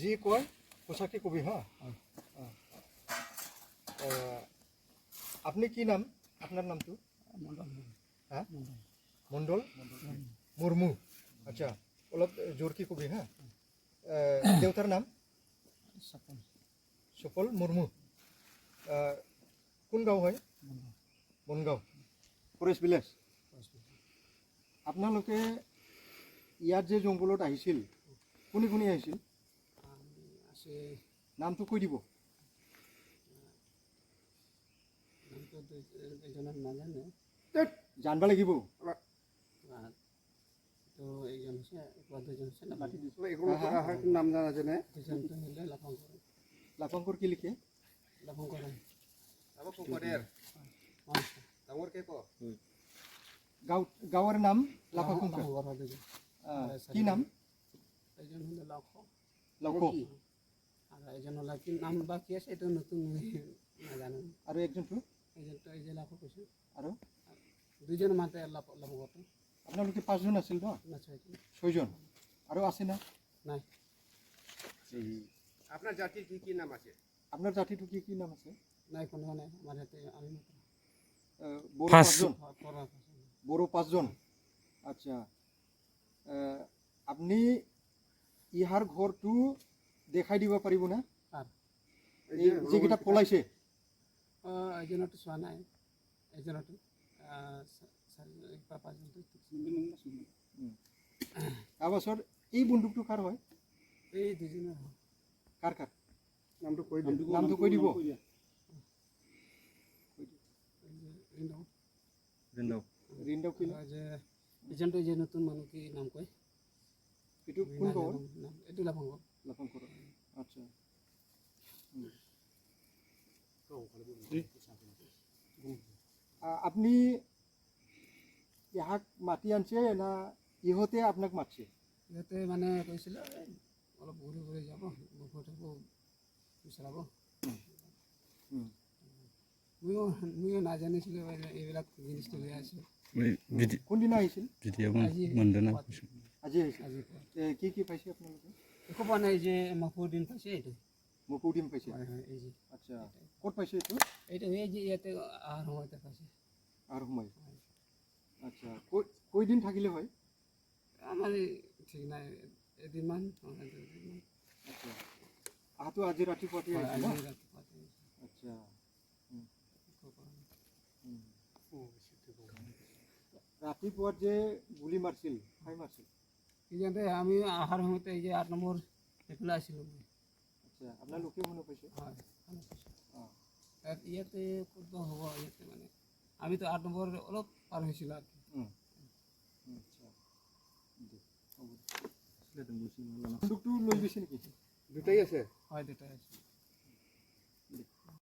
যি কয় সঁচাকৈ কবি হা। আপনি কি নাম, আপনার নামটো? হ্যাঁ, মণ্ডল মুর্মু। আচ্ছা, অলপ জোরকি কবি হা। দেউতার নাম? সফল মুর্মু। কোন গাঁও হয়? Bongaon, forest village. আপোনালোকে ইয়াত যে জংঘলত আহিছিল, কোনে কোনে আহিছিল? নামটো কৈ দিব। জানবা লাগিব। নাম নাজানে? লাফাংকৰ কি লিখে? গাঁৱৰ নাম লাফাংকৰ। কি নাম? লক্ষ। নাম বা কি আছে এইটো নতুন নাজানো। আৰু একজনটো? আৰু দুইজন মাতে লাভগত। আপোনালোকে 5 জন আছিল ন? 6 জন। আৰু আছে না? নাই। আপনার জাতির কি কি নাম আছে? আপনার জাতিটো কি কি নাম আছে? নাই, কোনো নাই আমার হাতে। আমি বড়ো 5 জন। বড়ো 5 জন। আচ্ছা, আপনি ইহার ঘরটো দেখাই দিব পাৰিব না? যেকেইটা পলাইছে? এজনতো চোৱা নাই, এজনতো তাৰপাছত এই বন্দুকটো কাৰ হয়? এই দুজনৰ হয়। কাৰ কাৰ? নামটো কৈ দিব। নামটো কৈ দিব। ৰিন্দাও কি? এজনটো যে নতুন মানুহ কি নাম কয়? এইটো কোন গাঁৱৰ? এইটো লাফাংকৰ। লাফাংকৰ। আচ্ছা। আপনি ইহাক মাতি আনছে না ইহঁতে আপোনাক মাতছে? ইহঁতে মানে কৈছিলে অলপ ঘূৰি ঘূৰি যাব, মুখটো বিচাৰাব। ময়ো নাজানিছিলোঁ এইবিলাক জিনিসটো লৈ আছোঁ। কোনদিনা আহিছিল? আজি আহিছিল। কি কি পাইছে আপোনালোকে? একো পোৱা নাই, যে মাফুৰ দিন পাইছে এইটো। মোকো দিম পাইছে? এই যে। আচ্ছা, ক'ত পাইছে এইটো? এইটো এই যে ইয়াতে অহাৰ সময়তে পাইছে। আৰু সময়? আচ্ছা, কয়দিন থাকিলে হয়? আমাৰ ঠিক নাই, এদিনমান। আচ্ছা, আহাতো আজি ৰাতিপুৱাতে আহিছে ন? আচ্ছা। ৰাতিপুৱাত যে গুলি মাৰছিল, খাই মাৰছিল? সিহঁতে আমি অহাৰ সময়তে এই যে 8 নম্বৰ এইফালে আছিলোঁ। আচ্ছা, আপোনালোকেও শুনি পাইছে? হয়, ইয়াতে ক'ত হ'ব ইয়াতে মানে আমিতো 8 নম্বৰ অলপ পাৰ হৈছিলোঁ আৰু। বন্দুকটো লৈ গৈছে নেকি? দুটাই আছে? হয়, দুটাই আছে।